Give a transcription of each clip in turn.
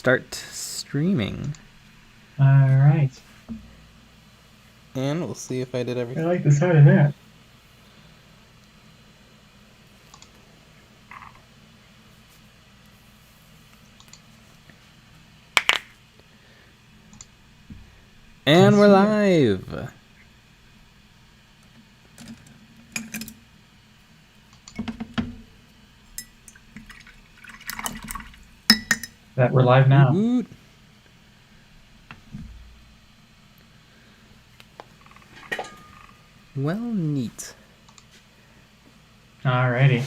start streaming. All right. And we'll see if I did I everything. like the sound of that. And we're live. That we're live now. Woot. Well, neat. Alrighty.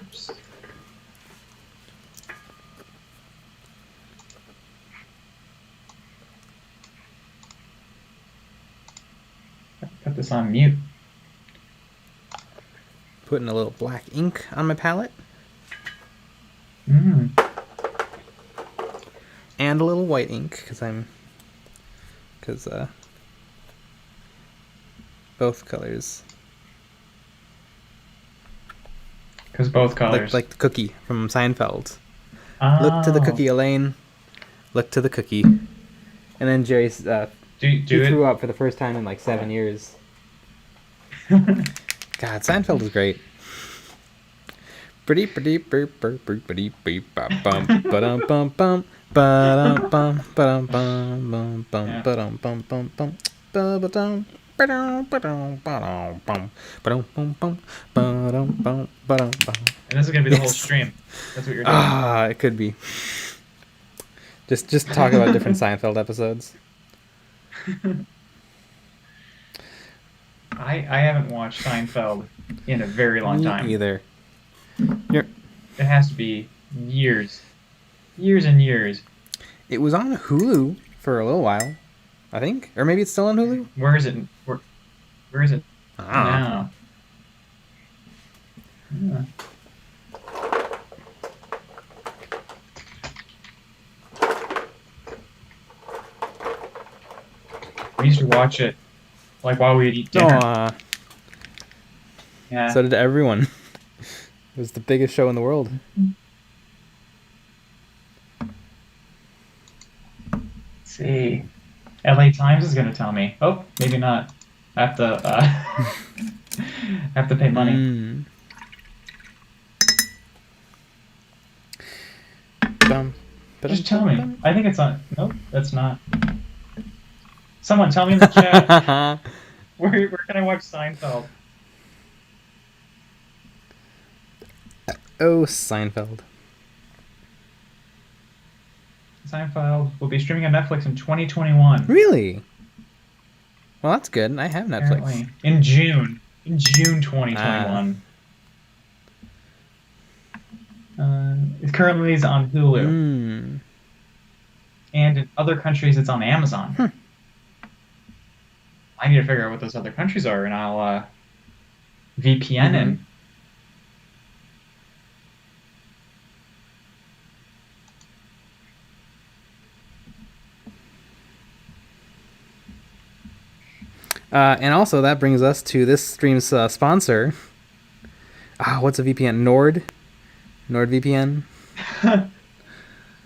Oops. Put this on mute. Putting a little black ink on my palette. Mm. And a little white ink, because both colors. Because both colors. Like the cookie from Seinfeld. Oh. Look to the cookie, Elaine. Look to the cookie. And then Jerry he threw up for the first time in like 7 years. God, Seinfeld is great. Pretty beep beep beep beep beep beep bum ba-dum bum bum ba-dum bum ba-dum bum bum bum ba-dum bum bum bum ba-dum ba-dum ba-dum ba-dum bum ba-dum bum bum ba-dum bum ba-dum bum. And this is gonna be the whole stream. That's what you're doing. Ah, it could be. Just talk about different Seinfeld episodes. I haven't watched Seinfeld in a very long time. Me either. It has to be years. Years and years. It was on Hulu for a little while, I think. Or maybe it's still on Hulu? Where is it? Where is it now? Yeah. We used to watch it like while we'd eat dinner. Yeah. So did everyone. It was the biggest show in the world. Let's see. LA Times is gonna tell me. Oh, maybe not. I have to have to pay money. Just tell me. I think it's on. Nope, that's not. Someone tell me in the chat. Where can I watch Seinfeld? Oh, Seinfeld. Seinfeld will be streaming on Netflix in 2021. Really? Well, that's good. I have Netflix. Apparently. In June 2021. It currently is on Hulu. And in other countries, it's on Amazon. I need to figure out what those other countries are, and I'll VPN in. And also, that brings us to this stream's sponsor. What's a VPN? NordVPN?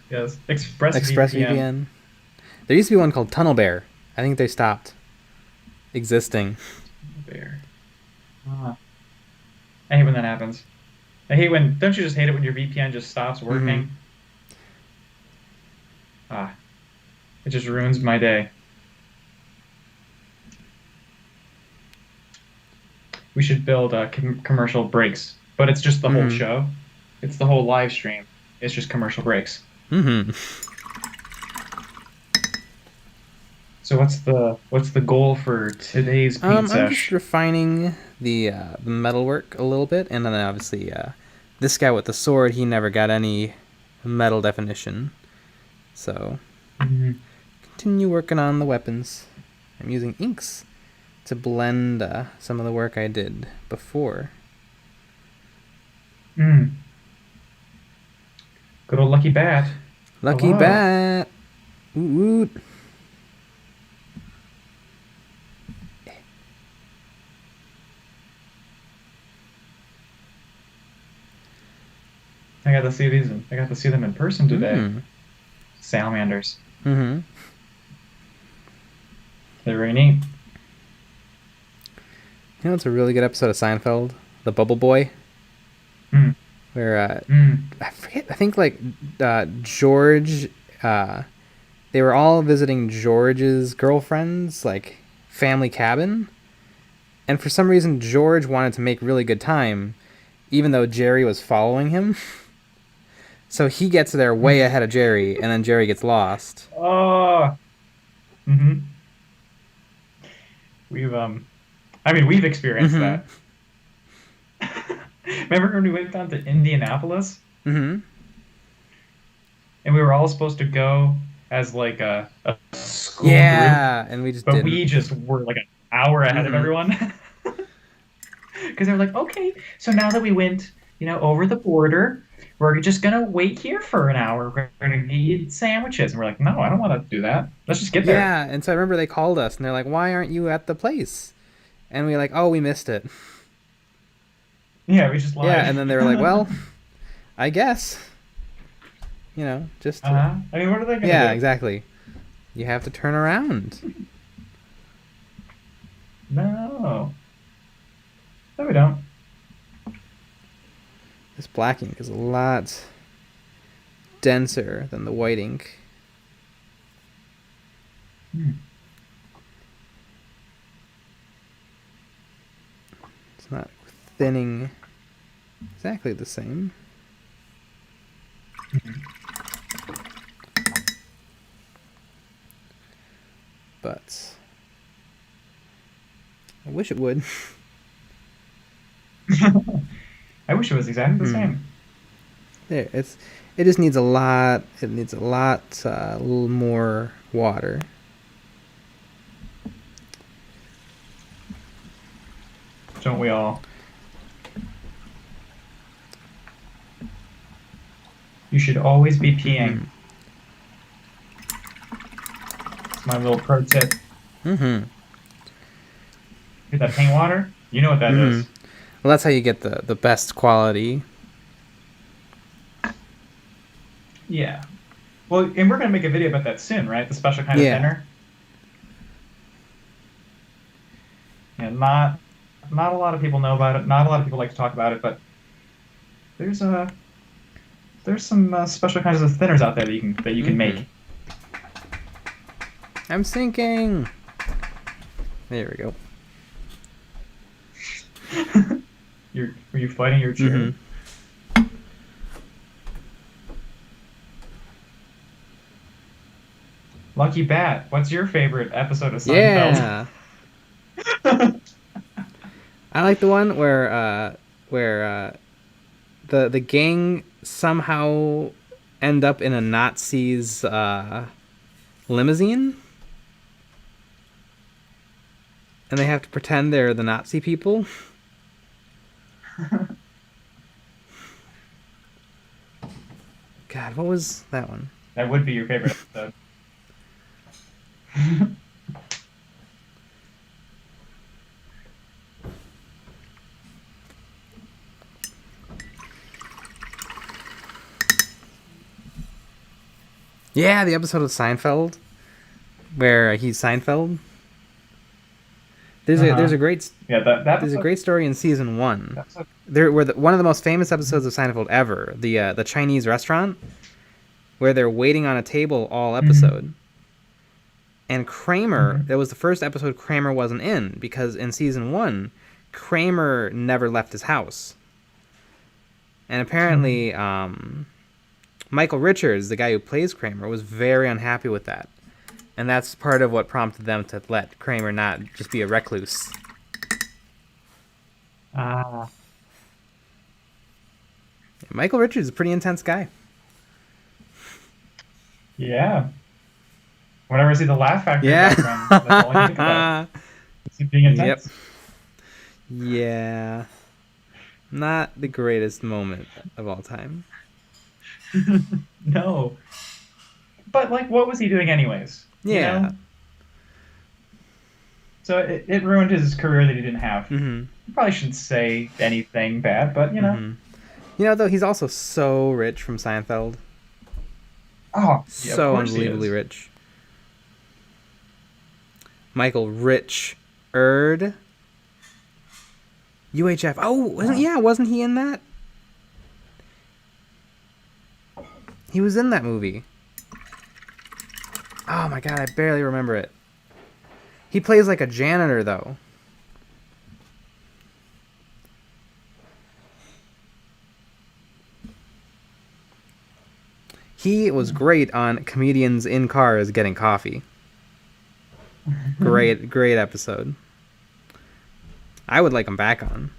Yes, ExpressVPN. There used to be one called Tunnel Bear. I think they stopped existing. Bear. I hate when that happens. I hate when... Don't you just hate it when your VPN just stops working? It just ruins my day. We should build commercial breaks, but it's just the whole show. It's the whole live stream. It's just commercial breaks. So what's the goal for today's paint I'm sesh? just refining the metalwork a little bit, and then obviously this guy with the sword, he never got any metal definition. So continue working on the weapons. I'm using inks to blend some of the work I did before. Good old Lucky Bat. Lucky Bat. Woot. I got to see these. I got to see them in person today. Salamanders. Mm-hmm. They're very neat. You know, it's a really good episode of Seinfeld, The Bubble Boy, where I forget. I think like George. They were all visiting George's girlfriend's like family cabin, and for some reason George wanted to make really good time, even though Jerry was following him. So he gets there way ahead of Jerry, and then Jerry gets lost. Oh. Mm-hmm. We've experienced that. Remember when we went down to Indianapolis? Mm-hmm. And we were all supposed to go as like a school group. And we just didn't. We just were like an hour ahead of everyone. Because they were like, okay, so now that we went, over the border, we're just going to wait here for an hour. We're going to eat sandwiches. And we're like, no, I don't want to do that. Let's just get there. Yeah, and so I remember they called us, and they're like, why aren't you at the place? And we were like, oh, we missed it. Yeah, we just lied. Yeah, and then they were like, well, I guess. Just... I mean, what are they going to do? Yeah, exactly. You have to turn around. No, we don't. This black ink is a lot denser than the white ink. It's not thinning exactly the same. But I wish it would. I wish it was exactly the same. There, it just needs a lot. It needs a little more water. Don't we all? You should always be peeing. It's my little pro tip. Get that paint water? You know what that is. Well, that's how you get the best quality. Yeah. Well, and we're going to make a video about that soon, right? The special kind of thinner. Yeah, not a lot of people know about it. Not a lot of people like to talk about it, but there's some special kinds of thinners out there that you can make. I'm sinking. There we go. Were you fighting your chair? Lucky Bat, what's your favorite episode of Seinfeld? Yeah. I like the one where the gang somehow end up in a Nazi's limousine, and they have to pretend they're the Nazi people. God, what was that one? That would be your favorite episode. Yeah, the episode of Seinfeld where he's Seinfeld. There's a great there's a great story in season 1. There were one of the most famous episodes of Seinfeld ever. The Chinese restaurant where they're waiting on a table all episode. And Kramer, that was the first episode Kramer wasn't in, because in season 1, Kramer never left his house. And apparently, Michael Richards, the guy who plays Kramer, was very unhappy with that. And that's part of what prompted them to let Kramer not just be a recluse. Michael Richards is a pretty intense guy. Yeah. Whenever I see the Laugh Factory background, that's all I think about. It's being intense. Yep. Yeah. Not the greatest moment of all time. No. But, what was he doing anyways? Yeah. You know? So it ruined his career that he didn't have. You probably shouldn't say anything bad, but, You know, though, he's also so rich from Seinfeld. Oh, yeah, of So course he unbelievably is. rich. Michael Richard. UHF. Oh, wasn't he in that? He was in that movie. Oh my god, I barely remember it. He plays like a janitor, though. He was great on Comedians in Cars Getting Coffee. Great episode. I would like him back on.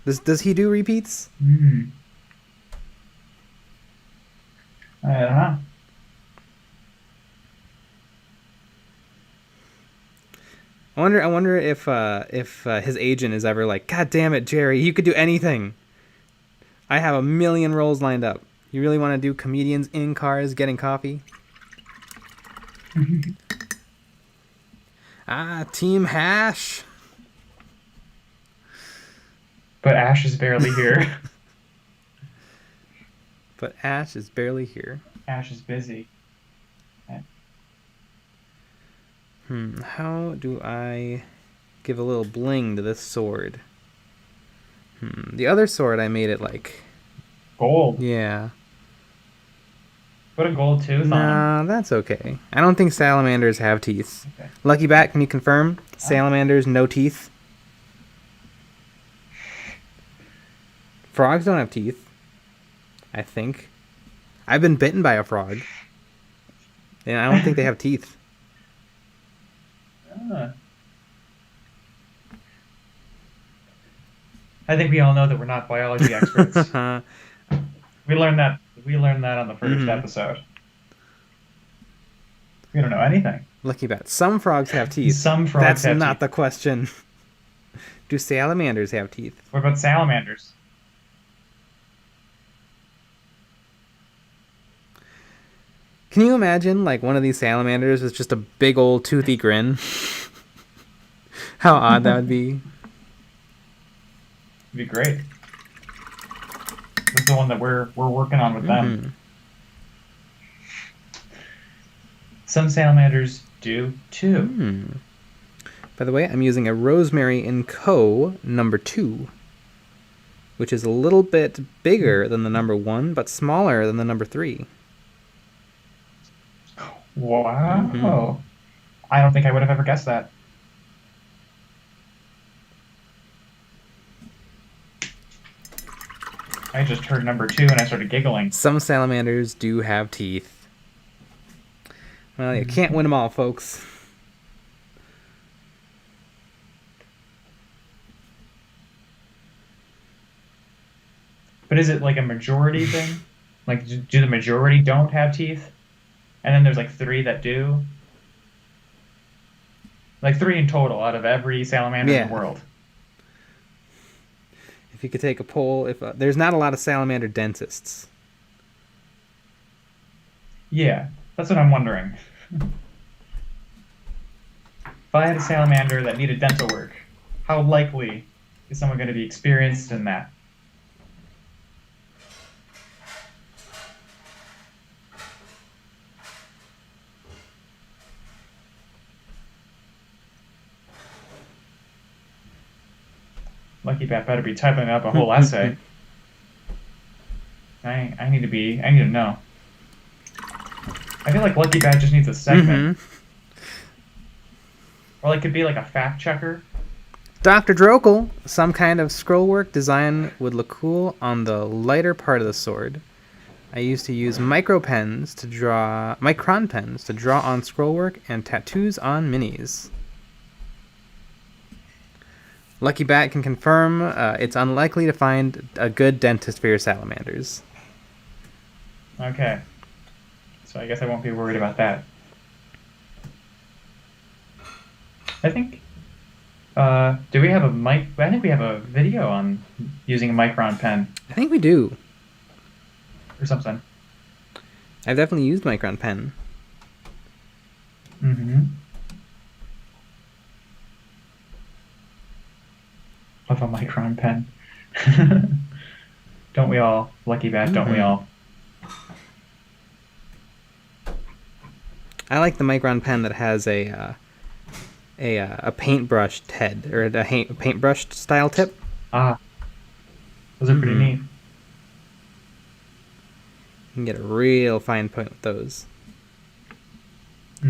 Does he do repeats? I don't know. I wonder if his agent is ever like, God damn it, Jerry, you could do anything. I have a million roles lined up. You really want to do Comedians in Cars Getting Coffee? Team Hash. But Ash is barely here. But Ash is barely here. Ash is busy. How do I give a little bling to this sword? The other sword, I made it like... Gold. Yeah. Put a gold tooth on him. Nah, that's okay. I don't think salamanders have teeth. Okay. Lucky Bat, can you confirm? Salamanders, no teeth. Frogs don't have teeth. I think. I've been bitten by a frog. And I don't think they have teeth. I think we all know that we're not biology experts. We learned that on the first episode. We don't know anything. Lucky Bat. Some frogs have teeth. Some frogs That's have not teeth. the question. Do salamanders have teeth? What about salamanders? Can you imagine, like, one of these salamanders with just a big old toothy grin? How odd that would be. It'd be great. This is the one that we're working on with them. Some salamanders do too. By the way, I'm using a Rosemary & Co. number 2, which is a little bit bigger than the number 1, but smaller than the number 3. Wow. I don't think I would have ever guessed that. I just heard number 2 and I started giggling. Some salamanders do have teeth. Well, you can't win them all, folks. But is it like a majority thing? Like, do the majority don't have teeth? And then there's like 3 that do? Like 3 in total out of every salamander in the world. If you could take a poll, if there's not a lot of salamander dentists. Yeah, that's what I'm wondering. If I had a salamander that needed dental work, how likely is someone going to be experienced in that? Lucky Bat better be typing up a whole essay. I need to know. I feel like Lucky Bat just needs a segment. Or like could be like a fact checker. Dr. Drokel, some kind of scrollwork design would look cool on the lighter part of the sword. I used to use micron pens to draw on scrollwork and tattoos on minis. Lucky Bat can confirm it's unlikely to find a good dentist for your salamanders. Okay. So I guess I won't be worried about that. I think... do we have a mic? I think we have a video on using a micron pen. I think we do. Or something. I've definitely used micron pen. Of a micron pen. Don't we all? Lucky bat, don't we all? I like the Micron pen that has a paintbrushed head, or a paintbrushed style tip. Ah, those are pretty neat. You can get a real fine point with those. All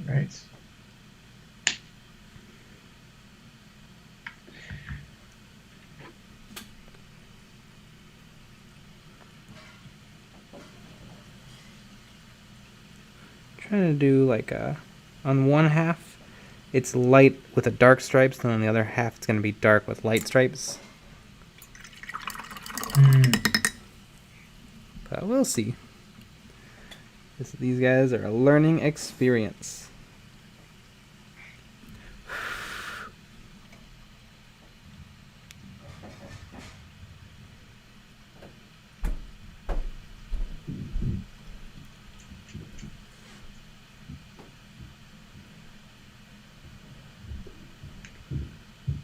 right. Trying to do like on one half it's light with a dark stripes, and on the other half it's going to be dark with light stripes. But we'll see. These guys are a learning experience.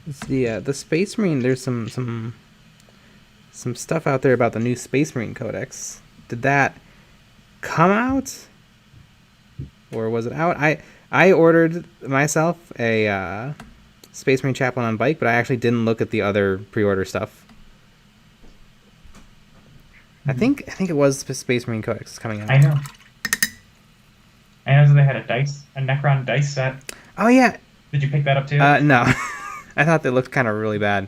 It's the Space Marine. There's some stuff out there about the new Space Marine Codex. Did that come out, or was it out? I ordered myself a Space Marine Chaplain on bike, but I actually didn't look at the other pre-order stuff. I think it was Space Marine Codex coming out. I know they had a Necron dice set. Oh yeah. Did you pick that up too? No. I thought they looked kind of really bad.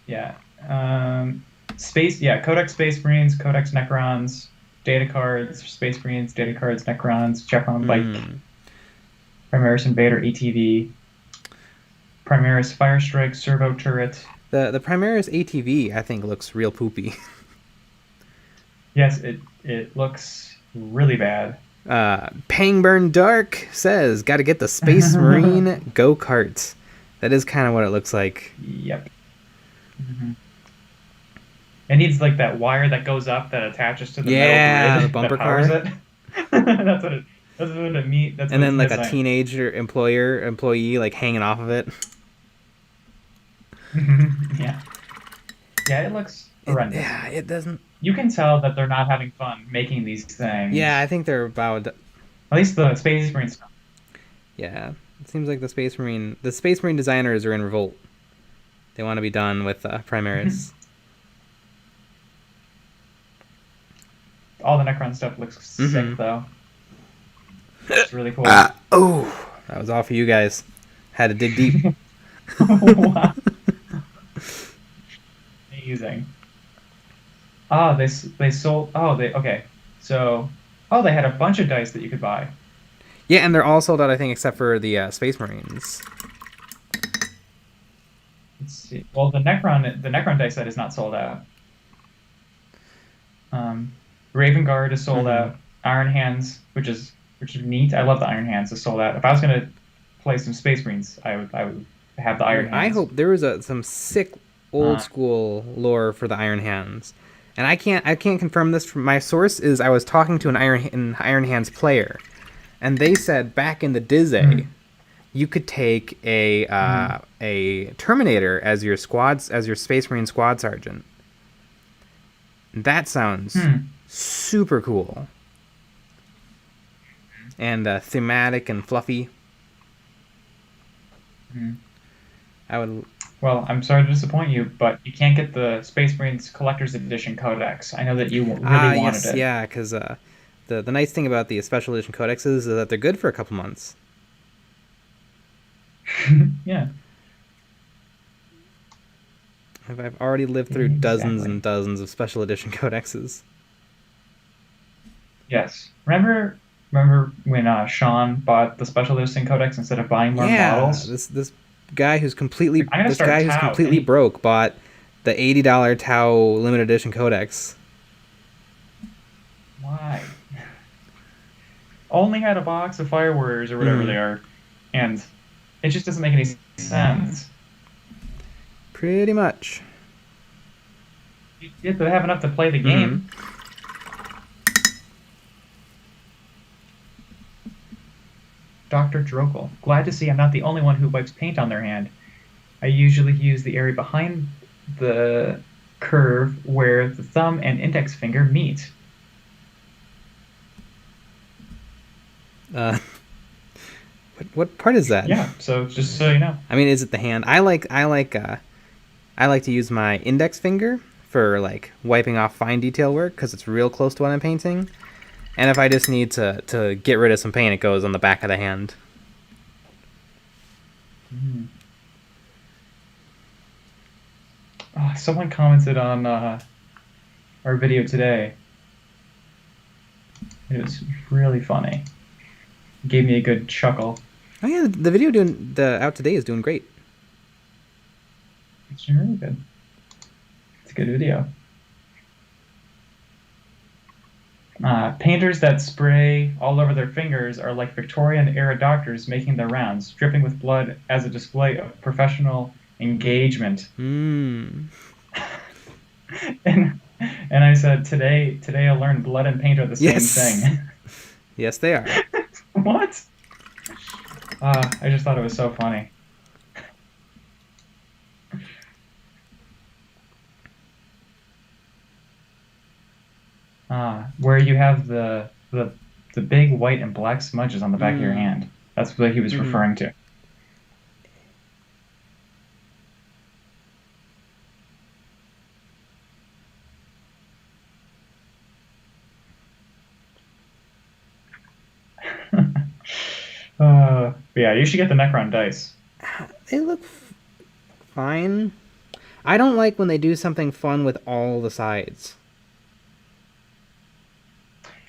Yeah. Codex Space Marines, Codex Necrons, data cards, Space Marines, data cards, Necrons, Chaplain bike, Primaris Invader ATV, Primaris Firestrike Servo Turret. The Primaris ATV, I think, looks real poopy. Yes, it looks really bad. Pangburn Dark says, "Got to get the Space Marine go-kart." That is kind of what it looks like. Yep. It needs like that wire that goes up that attaches to the metal grid, the bumper that powers car. It. That's what it means. And then like a teenager employee like hanging off of it. Yeah, it looks horrendous. It doesn't. You can tell that they're not having fun making these things. Yeah, I think they're about. At least the Space Marine stuff. Yeah, it seems like the Space Marine designers are in revolt. They want to be done with Primaris. All the Necron stuff looks sick, though. It's really cool. Oh, that was all for you guys. Had to dig deep. Wow. Amazing. Oh, they sold. Oh, okay. So, they had a bunch of dice that you could buy. Yeah, and they're all sold out, I think, except for the Space Marines. Let's see. Well, the Necron dice set is not sold out. Raven Guard is sold out. Iron Hands, which is neat. I love the Iron Hands, is sold out. If I was gonna play some Space Marines, I would have the Iron Hands. I hope there was some sick old school lore for the Iron Hands, and I can't confirm this. From my source is I was talking to an Iron Hands player, and they said back in the Dizzy, you could take a Terminator as your Space Marine squad sergeant. That sounds super cool. And thematic and fluffy. I would. Well, I'm sorry to disappoint you, but you can't get the Space Marines Collector's Edition Codex. I know that you really wanted it. Yeah, because the nice thing about the Special Edition Codexes is that they're good for a couple months. Yeah. I've already lived through dozens and dozens of Special Edition Codexes. Yes. Remember when Sean bought the Special Edition Codex instead of buying more models? This guy who's completely Tau. Broke bought the $80 Tau limited edition Codex. Why? Only had a box of Fire Warriors or whatever they are, and it just doesn't make any sense. Pretty much. You have to have enough to play the game. Dr. Drokel. Glad to see I'm not the only one who wipes paint on their hand. I usually use the area behind the curve where the thumb and index finger meet. What part is that? Yeah, so just so you know. I mean, is it the hand? I like to use my index finger for like wiping off fine detail work because it's real close to what I'm painting. And if I just need to get rid of some paint, it goes on the back of the hand. Mm. Oh, someone commented on our video today. It was really funny. Gave me a good chuckle. Oh yeah, the video out today is doing great. It's really good. It's a good video. Painters that spray all over their fingers are like Victorian-era doctors making their rounds, dripping with blood as a display of professional engagement. Mm. and I said, today I learned blood and paint are the same thing. Yes, they are. What? I just thought it was so funny. Where you have the big white and black smudges on the back of your hand. That's what he was referring to. Yeah, you should get the Necron dice. They look fine. I don't like when they do something fun with all the sides.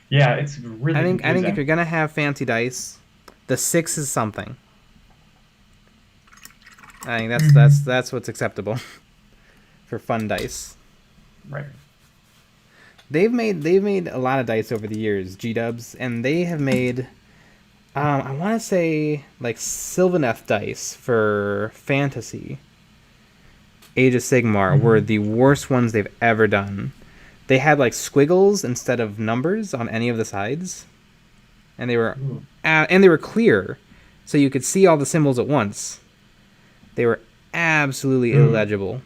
Yeah, it's really confusing. I think if you're gonna have fancy dice, the 6 is something. I think that's what's acceptable for fun dice. Right. They've made a lot of dice over the years, G-dubs, and they have made I want to say like Sylvaneth dice for fantasy. Age of Sigmar were the worst ones they've ever done. They had like squiggles instead of numbers on any of the sides, and they were clear, so you could see all the symbols at once. They were absolutely illegible.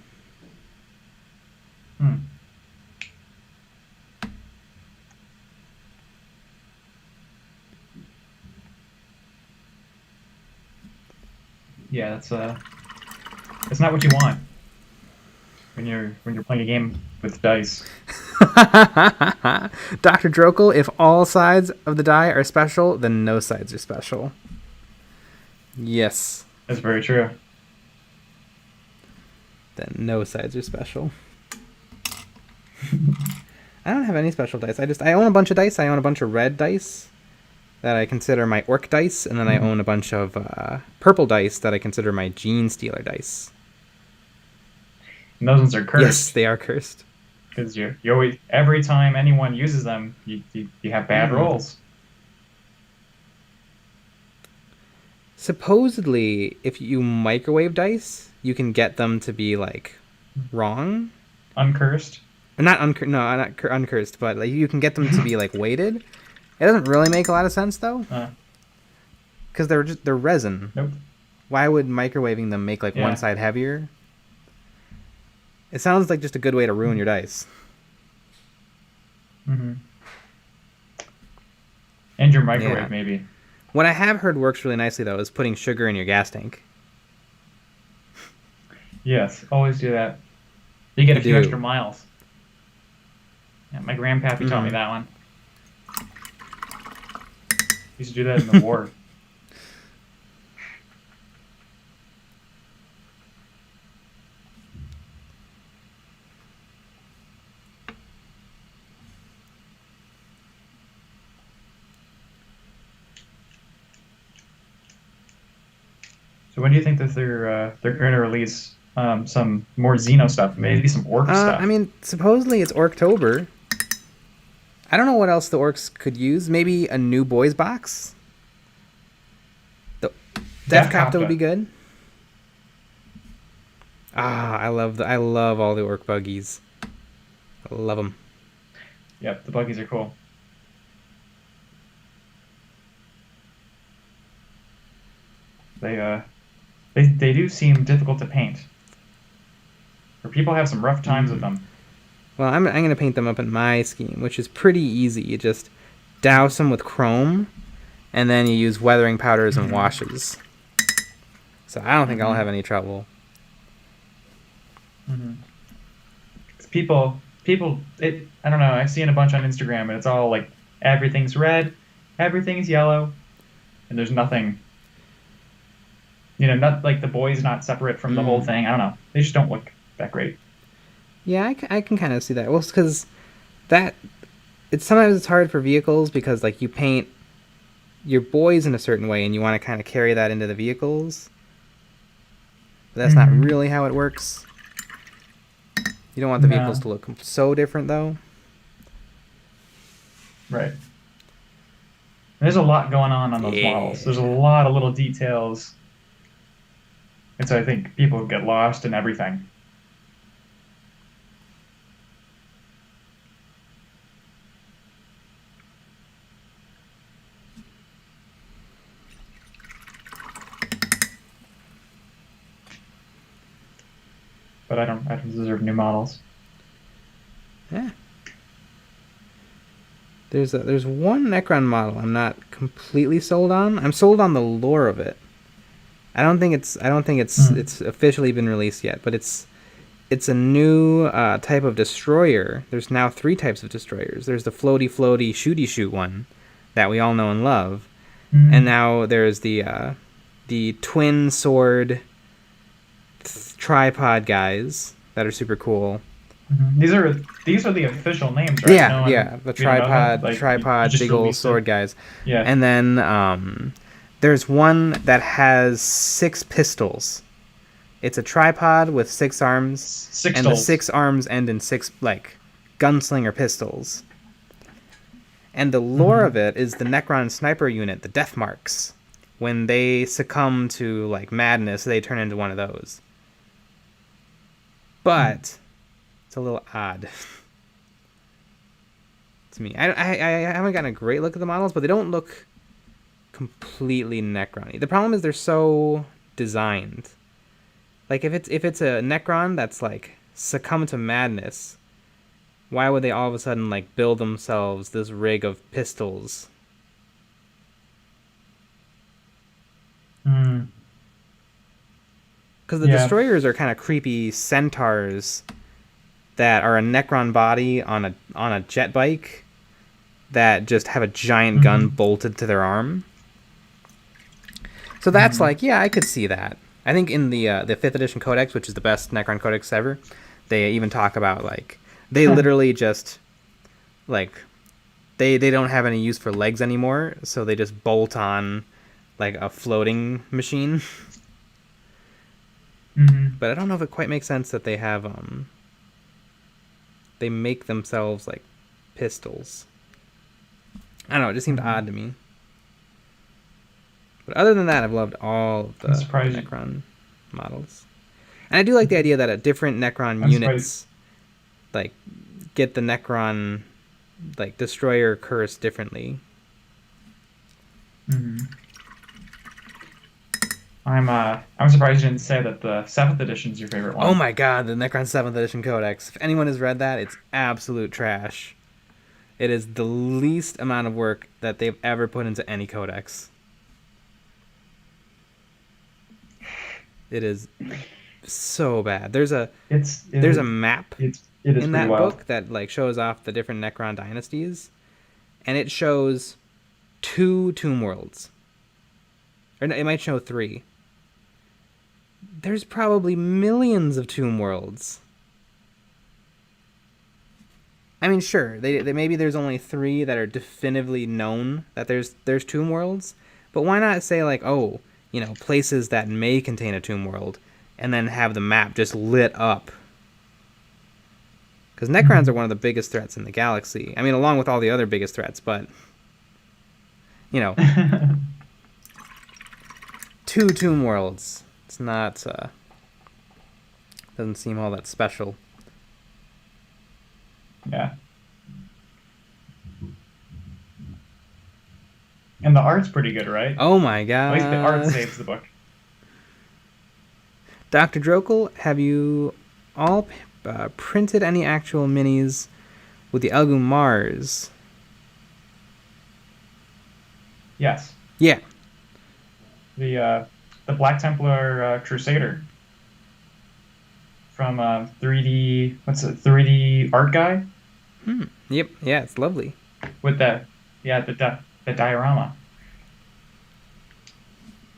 Yeah, that's not what you want when you're playing a game with dice. Dr. Drokel, if all sides of the die are special, then no sides are special. Yes. That's very true. Then no sides are special. I don't have any special dice. I own a bunch of dice. I own a bunch of red dice that I consider my orc dice, and then I own a bunch of purple dice that I consider my gene stealer dice. And those ones are cursed. Yes, they are cursed. Because you always, every time anyone uses them, you have bad rolls. Supposedly, if you microwave dice, you can get them to be like wrong. Uncursed? Not uncursed, but like you can get them to be like weighted. It doesn't really make a lot of sense though, because they're resin. Nope. Why would microwaving them make like one side heavier? It sounds like just a good way to ruin your dice. And your microwave, maybe. What I have heard works really nicely though is putting sugar in your gas tank. Yes, always do that. You get a few extra miles. Yeah, my grandpappy taught me that one. Used to do that in the war. So when do you think that they're going to release some more Xeno stuff? Maybe some Orc stuff? I mean, supposedly it's Orktober. I don't know what else the orcs could use. Maybe a new boys box. The Death Copter would be good. I love all the orc buggies. I love them. Yep, the buggies are cool. They they do seem difficult to paint. Or people have some rough times with them. Well, I'm going to paint them up in my scheme, which is pretty easy. You just douse them with chrome, and then you use weathering powders and washes. So I don't think I'll have any trouble. People, I don't know. I've seen a bunch on Instagram, and it's all like everything's red, everything's yellow, and there's nothing. Not like the boy's not separate from the whole thing. I don't know. They just don't look that great. Yeah, I can kind of see that. Well, it's because sometimes it's hard for vehicles because like you paint your boys in a certain way and you want to kind of carry that into the vehicles. But that's not really how it works. You don't want the vehicles to look so different though. Right. There's a lot going on those models. There's a lot of little details. And so I think people get lost in everything. But I don't deserve new models. Yeah. There's one Necron model I'm not completely sold on. I'm sold on the lore of it. I don't think it's it's officially been released yet, but it's a new type of destroyer. There's now 3 types of destroyers. There's the floaty shooty shoot one that we all know and love, and now there's the twin sword tripod guys that are super cool. These are the official names, right? Yeah, the tripod big old sword guys. Yeah. And then there's one that has 6 pistols. It's a tripod with 6 arms, and the 6 arms end in 6 like gunslinger pistols. And the lore of it is the Necron sniper unit, the Death Marks. When they succumb to like madness, they turn into one of those. But it's a little odd to me. I haven't gotten a great look at the models, but they don't look completely Necron-y. The problem is they're so designed. Like if it's a Necron that's like succumbed to madness, why would they all of a sudden like build themselves this rig of pistols? Because the destroyers are kind of creepy centaurs that are a Necron body on a jet bike that just have a giant gun bolted to their arm. So that's like, yeah, I could see that. I think in the 5th edition codex, which is the best Necron codex ever, they even talk about like they literally just like they don't have any use for legs anymore, so they just bolt on like a floating machine. But I don't know if it quite makes sense that they have they make themselves like pistols. I don't know, it just seemed odd to me. But other than that, I've loved all of the Necron models. And I do like the idea that different Necron units like get the Necron like destroyer curse differently. I'm surprised you didn't say that the 7th edition is your favorite one. Oh my god, the Necron 7th edition codex. If anyone has read that, it's absolute trash. It is the least amount of work that they've ever put into any codex. It is so bad. There's a map in that book that like shows off the different Necron dynasties, and it shows 2 tomb worlds. Or no, it might show 3. There's probably millions of tomb worlds. I mean, sure, they maybe there's only 3 that are definitively known that there's tomb worlds, but why not say like, oh, you know, places that may contain a tomb world, and then have the map just lit up? Because Necrons are one of the biggest threats in the galaxy. I mean, along with all the other biggest threats, but you know, 2 tomb worlds. It's not doesn't seem all that special. Yeah. And the art's pretty good, right? Oh my god. At least the art saves the book. Dr. Drokel, have you all printed any actual minis with the Elgum Mars? Yes. Yeah. The Black Templar Crusader from 3D. What's it? 3D art guy Yep. Yeah, it's lovely. with the diorama.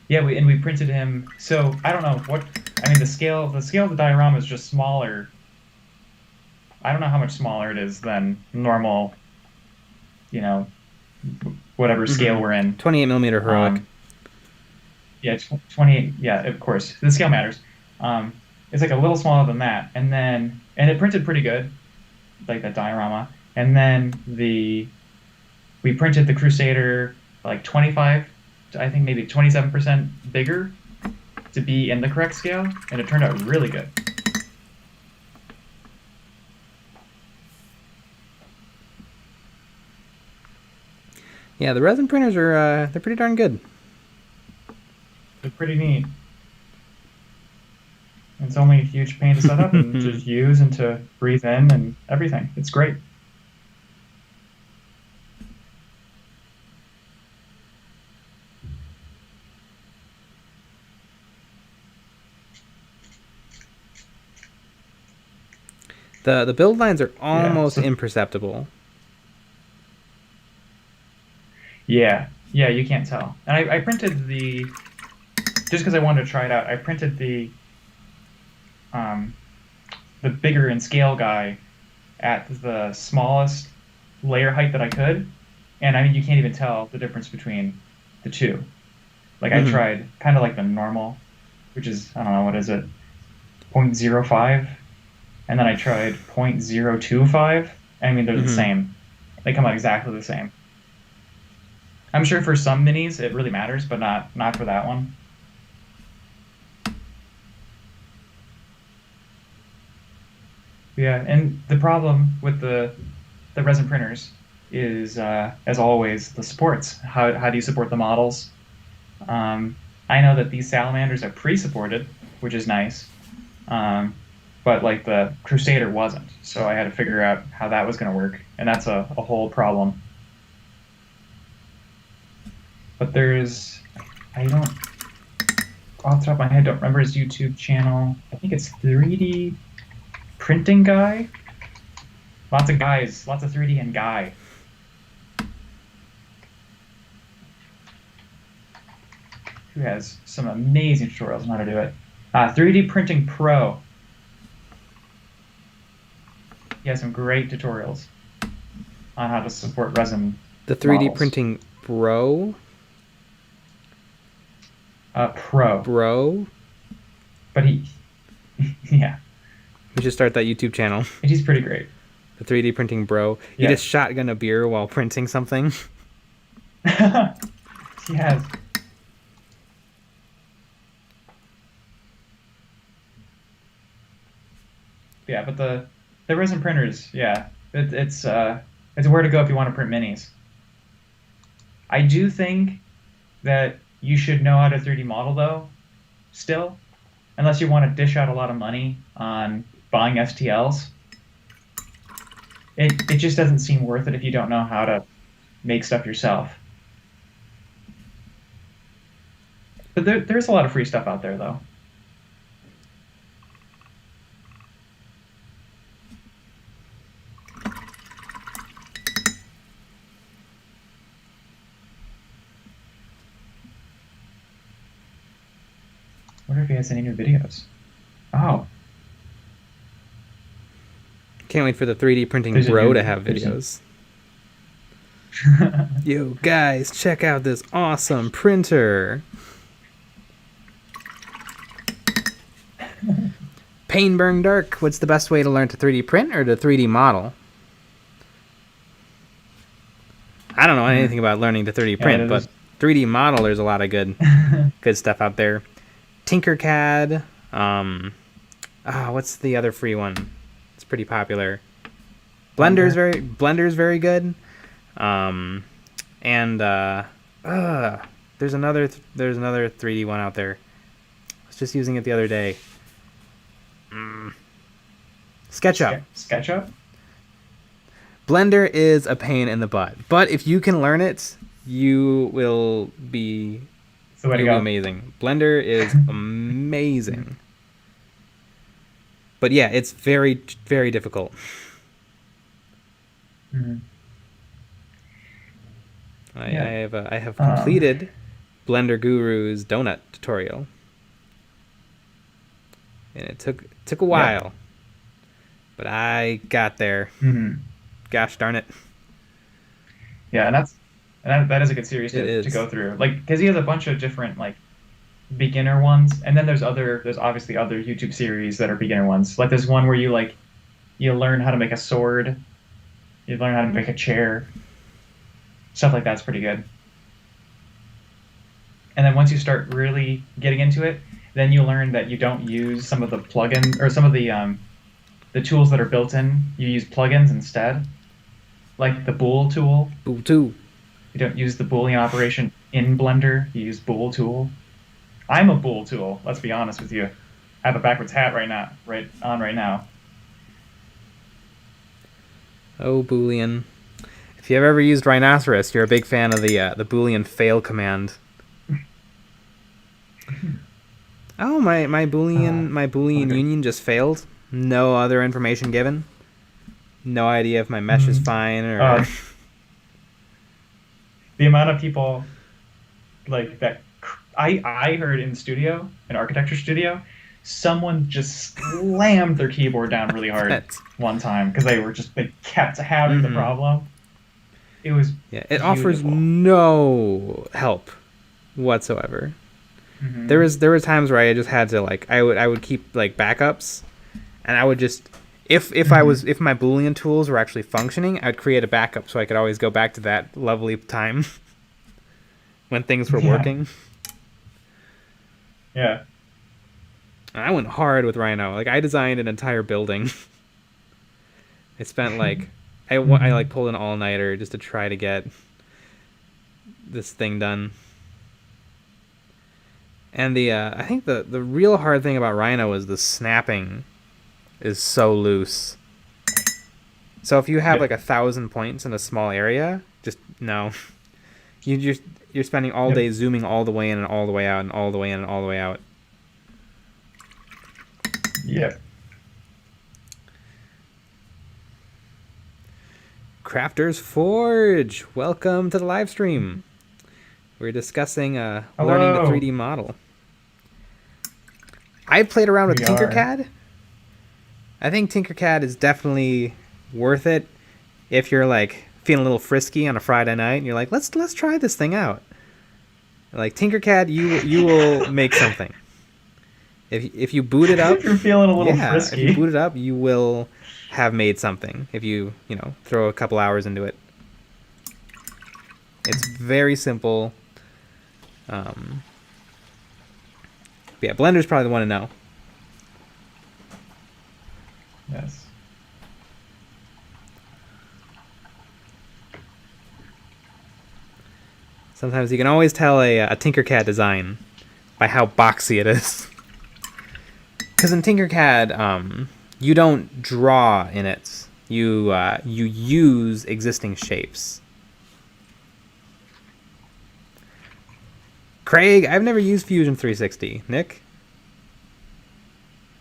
Yeah, we printed him. So I don't know what. I mean, the scale of the diorama is just smaller. I don't know how much smaller it is than normal. You know, whatever scale we're in. 28mm heroic. Yeah, 28. Yeah, of course, the scale matters. It's like a little smaller than that, and it printed pretty good, like that diorama. And then we printed the Crusader like 25, I think maybe 27% bigger to be in the correct scale, and it turned out really good. Yeah, the resin printers are they're pretty darn good. They're pretty neat. It's only a huge pain to set up and to use and to breathe in and everything. It's great. The build lines are almost so- imperceptible. Yeah, you can't tell. And I printed just because I wanted to try it out, I printed the bigger in scale guy at the smallest layer height that I could. And I mean, you can't even tell the difference between the two. Like I tried kind of like the normal, which is, I don't know, what is it? 0.05. And then I tried 0.025. I mean, they're the same. They come out exactly the same. I'm sure for some minis it really matters, but not for that one. Yeah, and the problem with the resin printers is, as always, the supports. How do you support the models? I know that these Salamanders are pre-supported, which is nice, but like the Crusader wasn't. So I had to figure out how that was going to work, and that's a whole problem. But I don't, off the top of my head, don't remember his YouTube channel. I think it's 3D Printing Guy. Lots of guys, lots of 3D and Guy. Who has some amazing tutorials on how to do it. 3D Printing Pro. He has some great tutorials on how to support resin. The 3D models. Printing Bro? Pro. Bro? But yeah. We should start that YouTube channel. He's pretty great. The 3D Printing Bro. You just shotgun a beer while printing something. He has. Yeah, but the resin printers, yeah, it's where to go if you want to print minis. I do think that you should know how to 3D model though, still, unless you want to dish out a lot of money on buying STLs. It just doesn't seem worth it if you don't know how to make stuff yourself. But there's a lot of free stuff out there though. I wonder if he has any new videos. Oh. Can't wait for the 3D Printing Bro to have videos. Yo, guys, check out this awesome printer. Pain Burn Dark, what's the best way to learn to 3D print or to 3D model? I don't know anything about learning to 3D print, but 3D model, there's a lot of good stuff out there. Tinkercad. What's the other free one? It's pretty popular. Blender's very good. There's another 3D one out there. I was just using it the other day. SketchUp. SketchUp? Blender is a pain in the butt, but if you can learn it, you will be, It's the way to you'll go. be amazing. Blender is amazing. But yeah, it's very, very difficult. Mm-hmm. I have completed Blender Guru's donut tutorial, and it took a while, but I got there. Mm-hmm. Gosh darn it! Yeah, that is a good series It to is. go through. Like, because he has a bunch of different like beginner ones, and then there's obviously other YouTube series that are beginner ones. Like there's one where you learn how to make a sword, you learn how to make a chair, stuff like that's pretty good. And then once you start really getting into it, then you learn that you don't use some of the plugins or some of the tools that are built in. You use plugins instead, like the bool tool. Ooh, too. You don't use the Boolean operation in Blender. You use bool tool. I'm a bool tool. Let's be honest with you. I have a backwards hat right now. Oh, Boolean. If you've ever used Rhinoceros, you're a big fan of the Boolean fail command. Oh, my Boolean union just failed. No other information given. No idea if my mesh is fine or. The amount of people like that I heard in architecture studio, someone just slammed their keyboard down really hard one time because they kept having the problem. It was it offers no help whatsoever. Mm-hmm. There were times where I just had to like I would keep like backups, and I would just if my Boolean tools were actually functioning, I'd create a backup so I could always go back to that lovely time when things were working. Yeah. And I went hard with Rhino. Like I designed an entire building. I spent like I like pulled an all-nighter just to try to get this thing done. And I think the real hard thing about Rhino is the snapping is so loose. So if you have like 1,000 points in a small area, just no. You're spending all day zooming all the way in and all the way out and all the way in and all the way out. Yep. Crafters Forge, welcome to the live stream. We're discussing learning the 3D model. I played around with Tinkercad. I think Tinkercad is definitely worth it if you're like feeling a little frisky on a Friday night and you're like, let's try this thing out. Like Tinkercad, you will make something. If you boot it up, you're feeling a little frisky. If you boot it up, you will have made something. If you throw a couple hours into it, it's very simple. Yeah, Blender's probably the one to know. Yes. Sometimes you can always tell a Tinkercad design by how boxy it is. Because in Tinkercad, you don't draw in it. You use existing shapes. Craig, I've never used Fusion 360. Nick?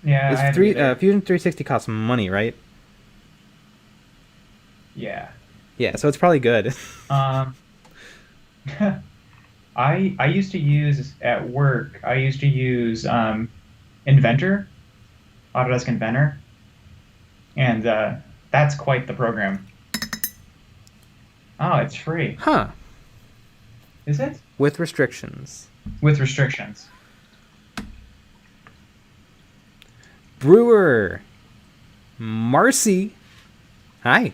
Yeah, Fusion 360 costs money, right? Yeah. Yeah, so it's probably good. I used to use at work. I used to use Inventor, Autodesk Inventor, and that's quite the program. Oh, it's free. Huh. Is it? With restrictions. With restrictions. Brewer. Marcy. Hi.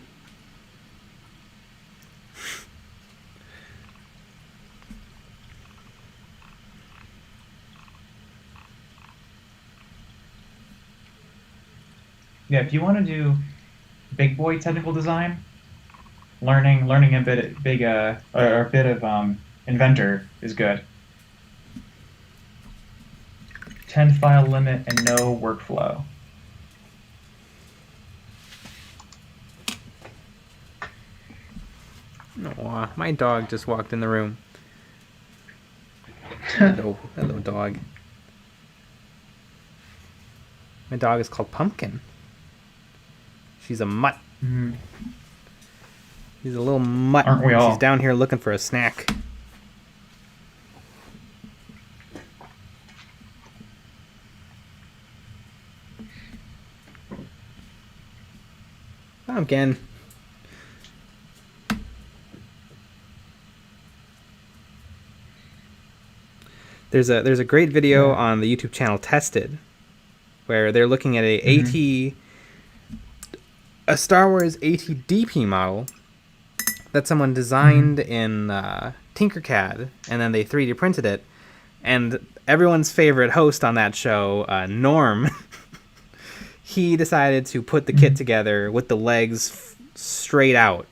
Yeah, if you want to do big boy technical design, learning a bit of Inventor is good. 10 file limit and no workflow. Aw, my dog just walked in the room. Hello, hello, dog. My dog is called Pumpkin. She's a mutt. Mm-hmm. She's a little mutt. Aren't we all? She's down here looking for a snack. Pumpkin. There's a great video on the YouTube channel Tested, where they're looking at a Star Wars AT-DP model that someone designed in Tinkercad, and then they 3D printed it. And everyone's favorite host on that show, Norm, he decided to put the kit together with the legs straight out.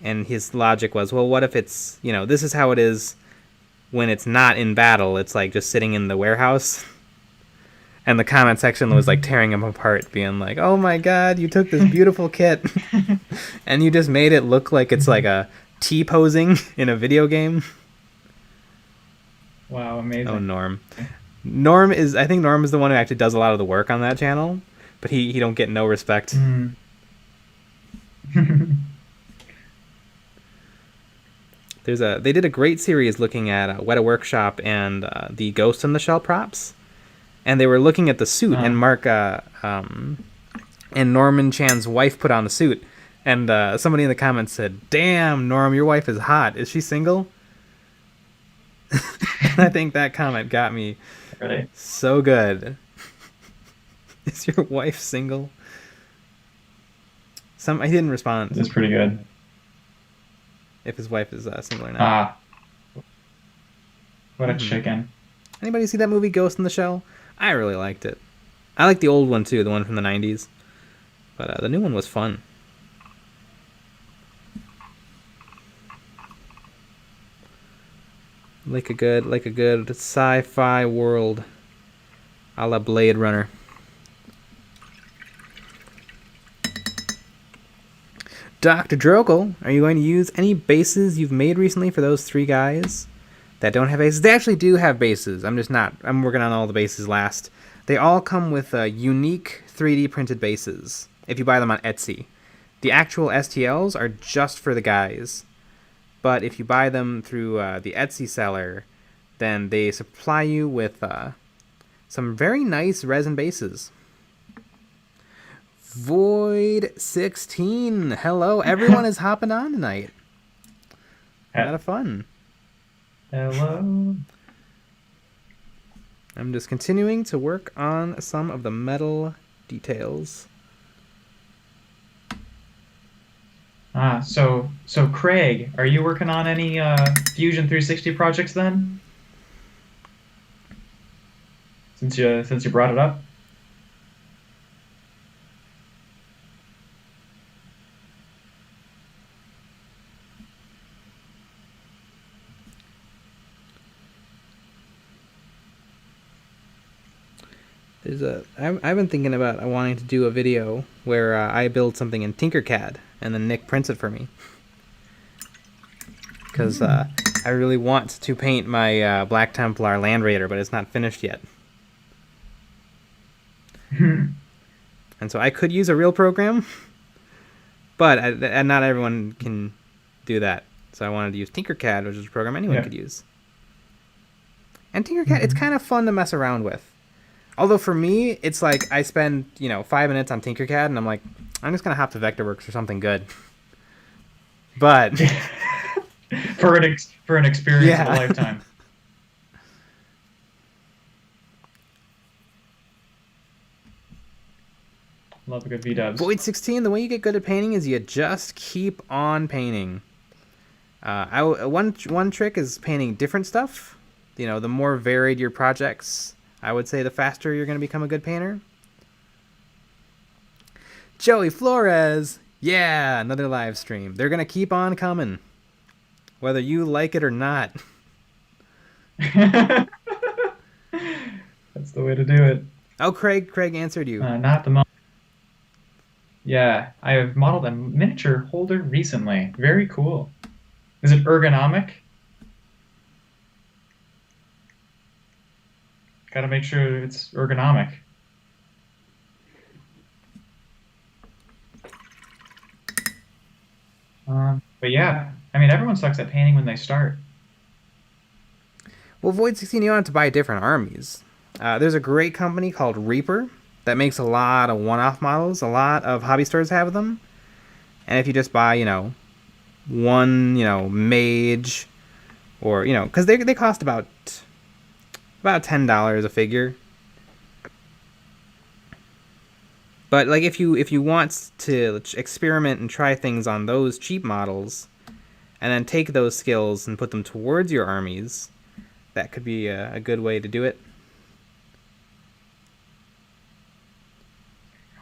And his logic was, well, what if it's, this is how it is when it's not in battle. It's like just sitting in the warehouse. And the comment section was like tearing him apart, being like, oh my god, you took this beautiful kit and you just made it look like it's like a T-posing in a video game. Wow, amazing. Oh, Norm. I think Norm is the one who actually does a lot of the work on that channel, but he don't get no respect. They did a great series looking at Weta Workshop and the Ghost in the Shell props. And they were looking at the suit, and Mark and Norman Chan's wife put on the suit. And somebody in the comments said, damn, Norm, your wife is hot. Is she single? And I think that comment got me so good. Is your wife single? He didn't respond. That's pretty good. If his wife is single or not. What a chicken. Anybody see that movie Ghost in the Shell? I really liked it. I like the old one too, the one from the 90s. But the new one was fun. Like a good sci-fi world, a la Blade Runner. Dr. Drogle, are you going to use any bases you've made recently for those 3 guys that don't have bases? They actually do have bases. I'm working on all the bases last. They all come with unique 3D printed bases if you buy them on Etsy. The actual STLs are just for the guys. But if you buy them through the Etsy seller, then they supply you with some very nice resin bases. Void 16. Hello, everyone is hopping on tonight. A lot of fun. Hello. I'm just continuing to work on some of the metal details. So Craig, are you working on any Fusion 360 projects then? Since you brought it up. I've been thinking about wanting to do a video where I build something in Tinkercad and then Nick prints it for me. Because I really want to paint my Black Templar Land Raider, but it's not finished yet. And so I could use a real program, but not everyone can do that. So I wanted to use Tinkercad, which is a program anyone could use. And Tinkercad, it's kind of fun to mess around with. Although for me, it's like I spend, 5 minutes on Tinkercad, and I'm like, I'm just going to hop to Vectorworks or something good. But for an experience of a lifetime. Love a good V-dubs. Void 16, the way you get good at painting is you just keep on painting. One trick is painting different stuff. The more varied your projects, I would say the faster you're going to become a good painter. Joey Flores. Yeah, another live stream. They're going to keep on coming, whether you like it or not. That's the way to do it. Oh, Craig answered you. Not the moment. Yeah, I have modeled a miniature holder recently. Very cool. Is it ergonomic? Got to make sure it's ergonomic. But yeah, I mean, everyone sucks at painting when they start. Well, Void 16, you don't have to buy different armies. There's a great company called Reaper that makes a lot of one-off models. A lot of hobby stores have them. And if you just buy, one, mage, or, because they cost about $10 a figure. But like if you want to experiment and try things on those cheap models, and then take those skills and put them towards your armies, that could be a good way to do it.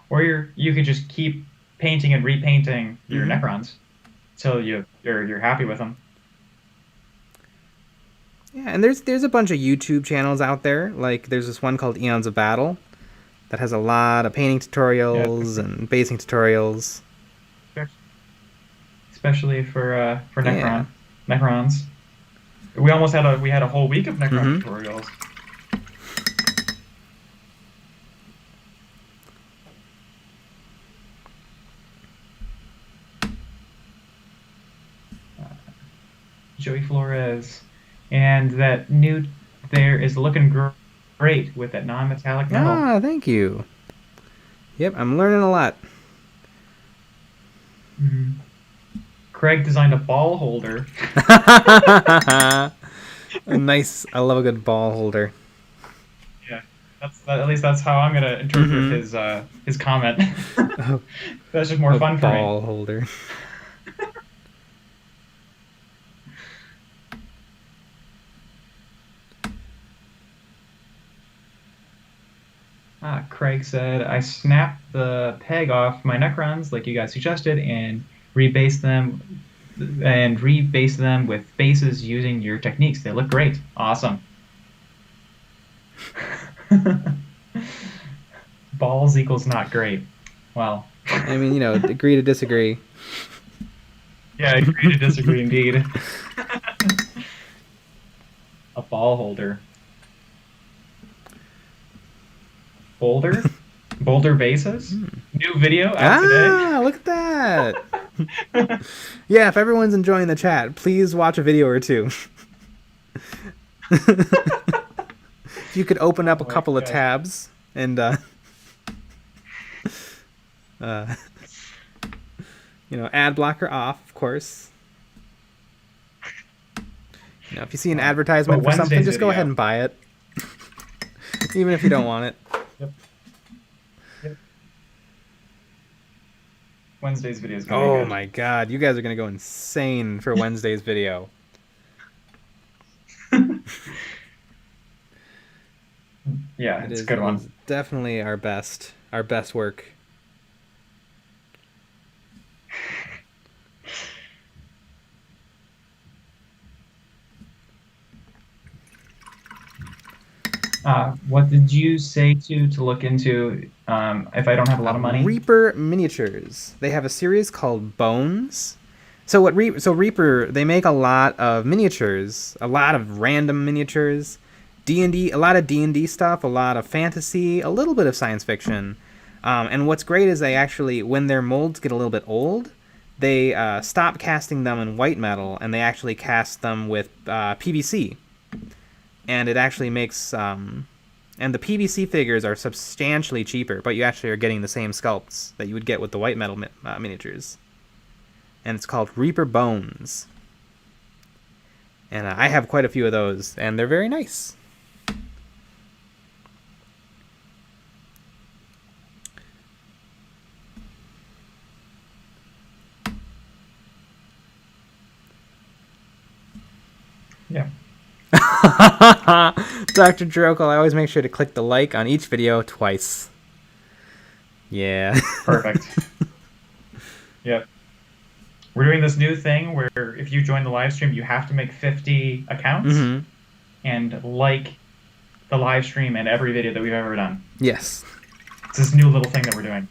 Or you could just keep painting and repainting your Mm-hmm. Necrons till you're happy with them. Yeah, and there's a bunch of YouTube channels out there. Like there's this one called Eons of Battle that has a lot of painting Yeah, tutorials and basing tutorials. especially for Yeah. Necrons. We had a whole week of Necron Mm-hmm. tutorials. Joey Flores, and that new there is looking great with that non-metallic metal. Ah, thank you. Yep, I'm learning a lot. Mhm. Craig designed a ball holder. Nice. I love a good ball holder. Yeah, at least that's how I'm gonna interpret Mm-hmm. his comment. Oh, That's just more a fun for me. ball holder. Craig said, I snapped the peg off my Necrons like you guys suggested rebased them and rebased them with bases using your techniques. They look great. Awesome. Balls equals not great. Well, I mean, agree to disagree. yeah, I agree to disagree indeed. A ball holder. Boulder? Boulder bases? New video out Ah, look at that. Yeah, if everyone's enjoying the chat, please watch a video or two. If you could open up a Oh my couple of God. tabs and uh, ad blocker off, of course. If you see an advertisement But for something, Wednesday's just go ahead video. and buy it, even if you don't want it. Yep. Yep. Wednesday's video is gonna be Oh good. my god, you guys are gonna go insane for Wednesday's video. Yeah, It it's a is, good it one. is definitely our best work. What did you say to look into if I don't have a lot of money? Reaper Miniatures. They have a series called Bones. So Reaper, they make a lot of miniatures, a lot of random miniatures, D&D, a lot of D&D stuff, a lot of fantasy, a little bit of science fiction. And what's great is they actually, when their molds get a little bit old, they stop casting them in white metal and they actually cast them with PVC. And it actually makes and the PVC figures are substantially cheaper, but you actually are getting the same sculpts that you would get with the white metal miniatures. And it's called Reaper Bones. And I have quite a few of those, and they're very nice. Yeah. Dr. Drokel, I always make sure to click the like on each video twice. Yeah. Perfect. Yep. We're doing this new thing where if you join the live stream, you have to make 50 accounts Mm-hmm. and like the live stream and every video that we've ever done. Yes. It's this new little thing that we're doing.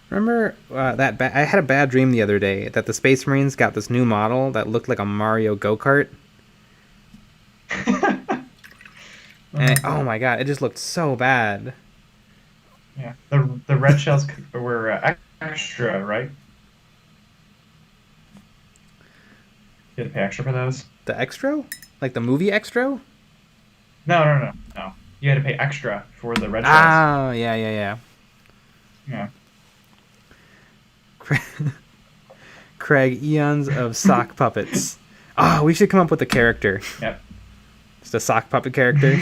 Remember I had a bad dream the other day that the Space Marines got this new model that looked like a Mario go-kart. And oh my god, it just looked so bad. Yeah, the red shells were extra, right? You had to pay extra for those? The extra? Like the movie extra? No. You had to pay extra for the red shells. Ah, yeah. Yeah. Craig, eons of sock puppets. Oh, we should come up with a character. Yep. Just a sock puppet character.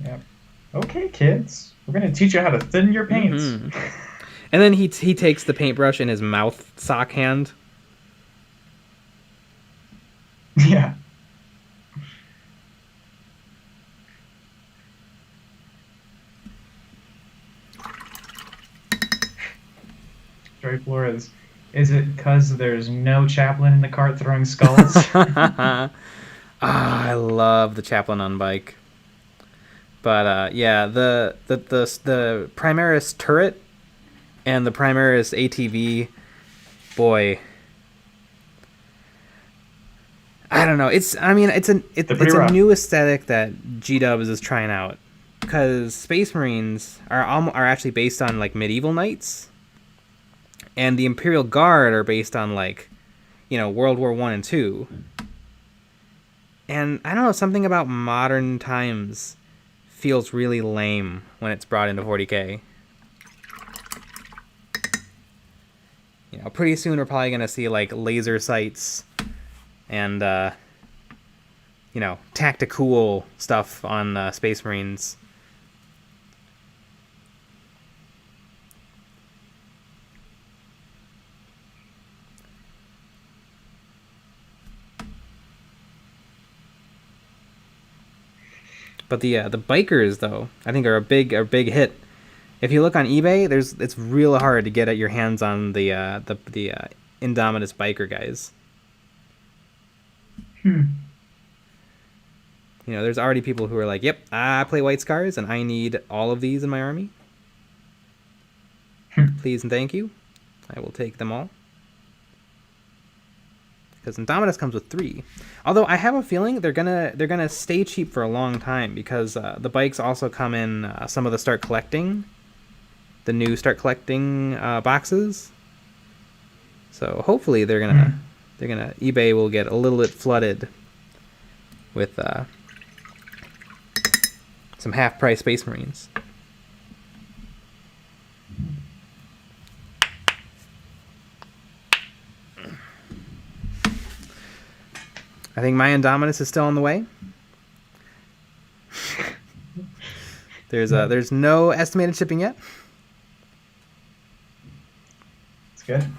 Yep. Okay, kids. We're gonna teach you how to thin your paints. And then he takes the paintbrush in his mouth sock hand. Yeah. Joy Flores. Is it because there's no chaplain in the cart throwing skulls? I love the chaplain on bike. But yeah, the Primaris turret and the Primaris ATV, boy. I don't know. It's a new aesthetic that G-Dubs is trying out, because Space Marines are actually based on like medieval knights, and the Imperial Guard are based on like, World War I and II. And I don't know, something about modern times feels really lame when it's brought into 40K. Pretty soon we're probably gonna see like laser sights and tactical stuff on Space Marines. But the bikers, though, I think are a big hit. If you look on eBay, it's real hard to get your hands on the Indominus biker guys. There's already people who are like, "Yep, I play White Scars, and I need all of these in my army. Please and thank you. I will take them all." Because Indominus comes with 3. Although I have a feeling they're gonna stay cheap for a long time, because the bikes also come in some of the new start collecting boxes. So hopefully they're gonna eBay will get a little bit flooded with some half price Space Marines. I think my Indominus is still on the way. There's no estimated shipping yet. It's good.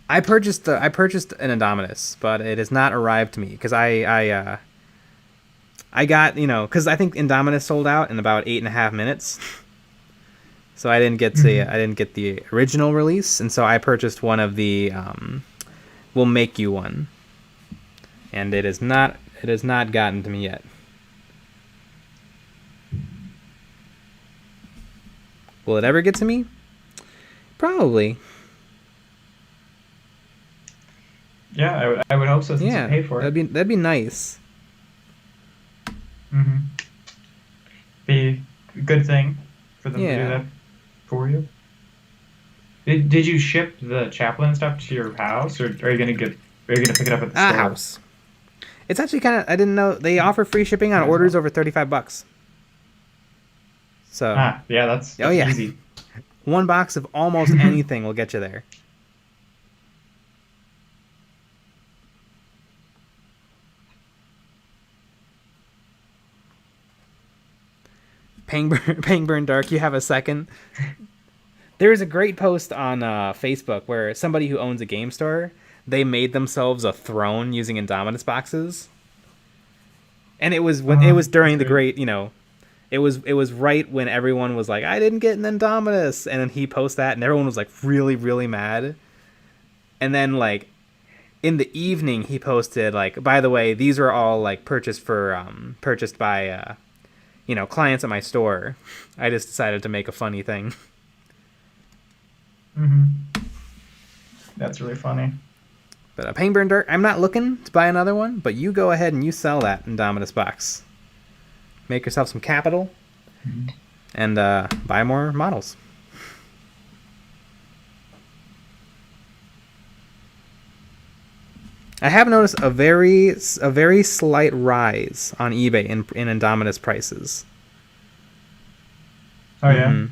I purchased an Indominus, but it has not arrived to me, because I got, because I think Indominus sold out in about 8.5 minutes. So I didn't get the original release, and so I purchased one of the "We'll Make You One," and it has not gotten to me yet. Will it ever get to me? Probably. Yeah, I would hope so, since you paid for it. That'd be nice. Be a good thing for them to do that for you. Did you ship the chaplain stuff to your house, or are you gonna pick it up at the store? House. It's actually kind of, I didn't know they offer free shipping on orders over $35. So that's easy. One box of almost anything will get you there. Pangburn Dark, you have a second? There is a great post on Facebook where somebody who owns a game store, they made themselves a throne using Indominus boxes. And it was during the great, it was right when everyone was like, "I didn't get an Indominus," and then he posted that, and everyone was like really, really mad. And then like in the evening, he posted like, "By the way, these are all like purchased by clients at my store, I just decided to make a funny thing. That's really funny. But Painburn Dark, I'm not looking to buy another one, but you go ahead and you sell that Indominus box. Make yourself some capital, and buy more models. I have noticed a very slight rise on eBay in Indominus prices. Oh yeah.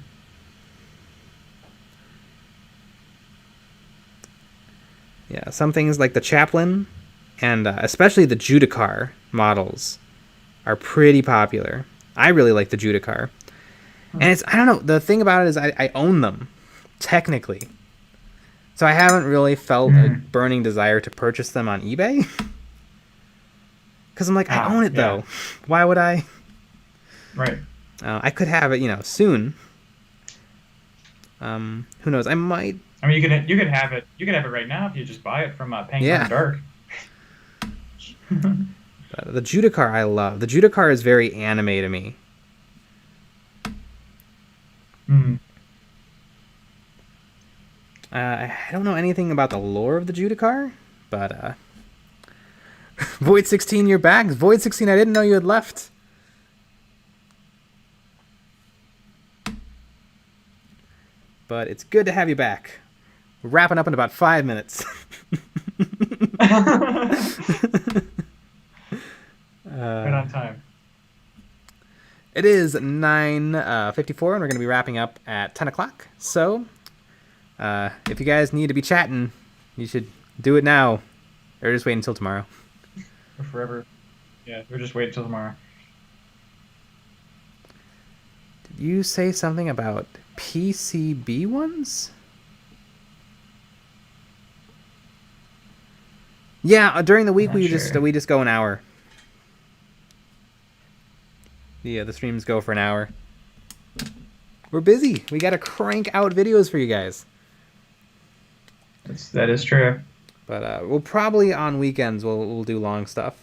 Yeah, some things like the Chaplain and especially the Judicar models are pretty popular. I really like the Judicar. And I don't know, the thing about it is I own them, technically. So I haven't really felt a burning desire to purchase them on eBay. Because I'm like, I own it though. Why would I? Right. I could have it, soon. Who knows? I might. I mean, you could have it. You could have it right now if you just buy it from Penguin Dark. The Judicar I love. The Judicar is very anime to me. I don't know anything about the lore of the Judicar, but Void 16, you're back. Void 16, I didn't know you had left. But it's good to have you back. We're wrapping up in about 5 minutes. Right on time. It is 9:54, and we're going to be wrapping up at 10 o'clock. So, if you guys need to be chatting, you should do it now, or just wait until tomorrow. Or forever. Yeah, or just wait until tomorrow. Did you say something about PCB ones? Yeah, during the week we just go an hour. Yeah, the streams go for an hour. We're busy. We gotta crank out videos for you guys. That is true. But we'll probably on weekends we'll do long stuff.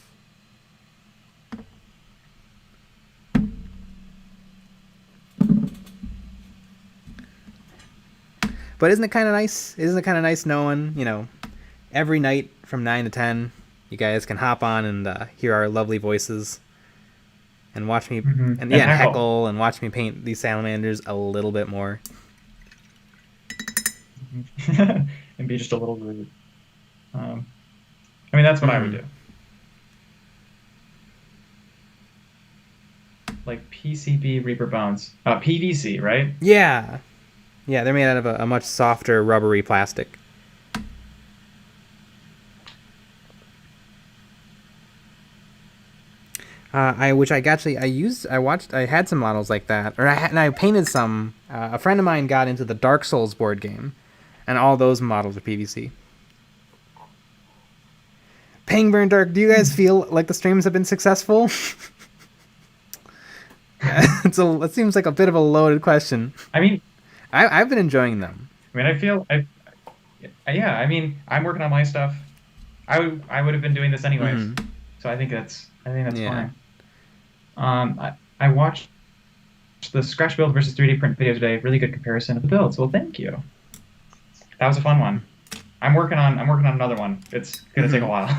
But isn't it kind of nice? Isn't it kind of nice knowing, every night from 9 to 10, you guys can hop on and hear our lovely voices and watch me and heckle and watch me paint these salamanders a little bit more. And be just a little rude. I mean, that's what I would do. Like PCB Reaper Bones. PVC, right? Yeah. Yeah, they're made out of a much softer, rubbery plastic. I had some models like that, and I painted some. A friend of mine got into the Dark Souls board game, and all those models are PVC. Pangburn Dark, do you guys feel like the streams have been successful? It seems like a bit of a loaded question. I mean, I've been enjoying them. I mean, I mean, I'm working on my stuff. I would have been doing this anyways, so I think that's fine. I watched the Scratch Build versus 3D print video today. Really good comparison of the builds. Well, thank you. That was a fun one. I'm working on another one. It's gonna take a while.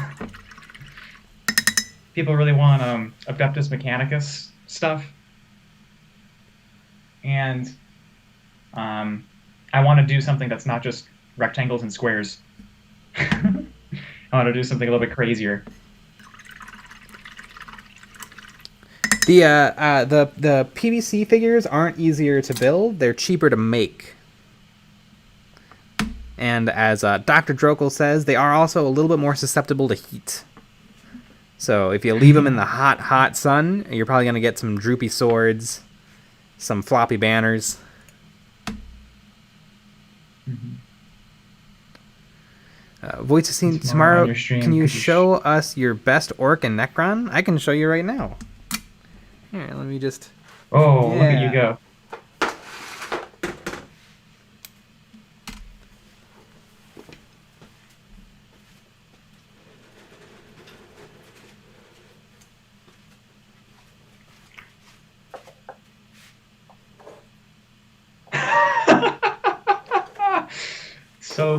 People really want Adeptus Mechanicus stuff, and I want to do something that's not just rectangles and squares. I want to do something a little bit crazier. The PVC figures aren't easier to build; they're cheaper to make. And as Dr. Drokel says, they are also a little bit more susceptible to heat. So if you leave them in the hot, hot sun, you're probably going to get some droopy swords, some floppy banners. Voice of Scene, tomorrow, can you show us your best Orc and Necron? I can show you right now. Here, let me just... Oh, look at you go.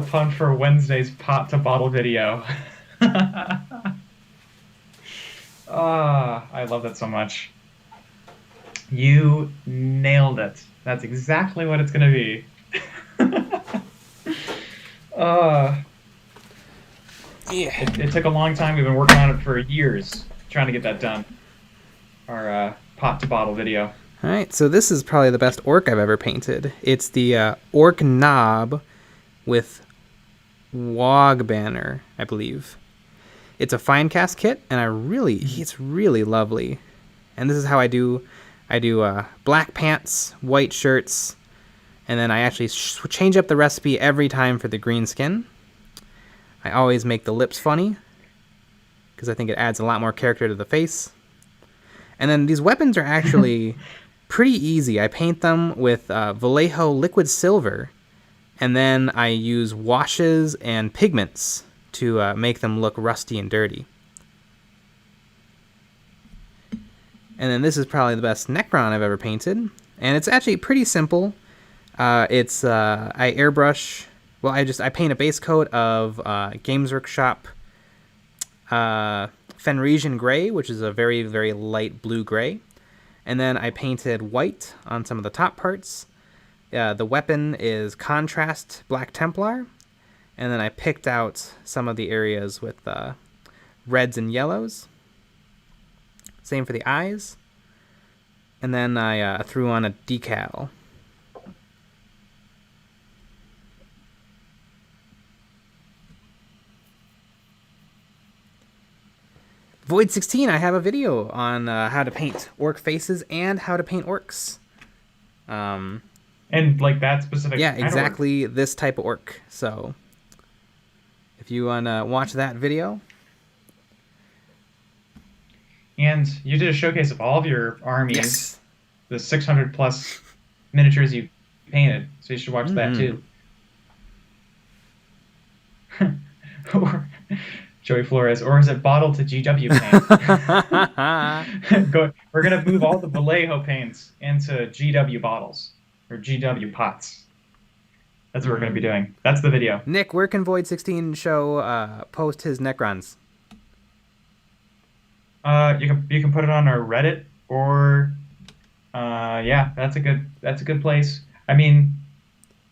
so pumped for Wednesday's pot to bottle video. I love that so much. You nailed it. That's exactly what it's gonna be. Yeah. It took a long time. We've been working on it for years, trying to get that done. Our pot to bottle video. All right, so this is probably the best orc I've ever painted. It's the orc knob with Wog banner, I believe. It's a fine cast kit, and it's really lovely. And this is how I do black pants, white shirts, and then I actually change up the recipe every time for the green skin. I always make the lips funny, because I think it adds a lot more character to the face. And then these weapons are actually pretty easy. I paint them with Vallejo liquid silver, and then I use washes and pigments to make them look rusty and dirty. And then this is probably the best Necron I've ever painted, and it's actually pretty simple. I airbrush. Well, I paint a base coat of Games Workshop Fenrisian Gray, which is a very, very light blue-gray. And then I painted white on some of the top parts. The weapon is Contrast Black Templar. And then I picked out some of the areas with reds and yellows. Same for the eyes. And then I threw on a decal. Void 16, I have a video on how to paint orc faces and how to paint orcs. And like that specific. Yeah, exactly this type of orc. So if you want to watch that video. And you did a showcase of all of your armies. Yes. The 600 plus miniatures you painted. So you should watch that too. Joey Flores, or is it bottle to GW paint? We're going to move all the Vallejo paints into GW bottles, or GW pots. That's what we're going to be doing. That's the video. Nick, where can Void 16 show post his Necrons? You can put it on our Reddit, or yeah, that's a good place. I mean,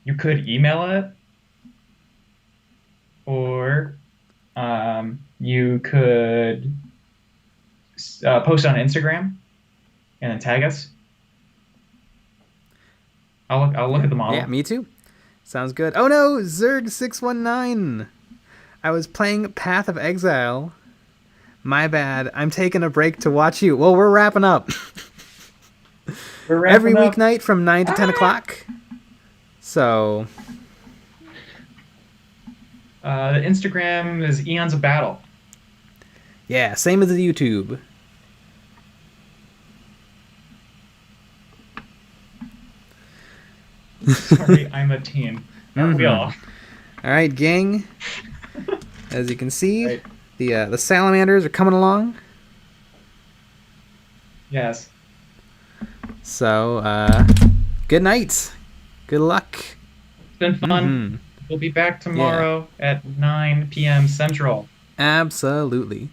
you could email it, or you could post on Instagram and then tag us. I'll look at them all. Yeah, me too. Sounds good. Oh no, Zerg619. I was playing Path of Exile. My bad. I'm taking a break to watch you. Well, we're wrapping up. Every weeknight from 9 to 10 o'clock. So the Instagram is EonsOfBattle. Yeah, same as the YouTube. Sorry, I'm a teen. Aren't we all? All right, gang. As you can see, the Salamanders are coming along. Yes. So, good night. Good luck. It's been fun. We'll be back tomorrow at 9 p.m. Central. Absolutely.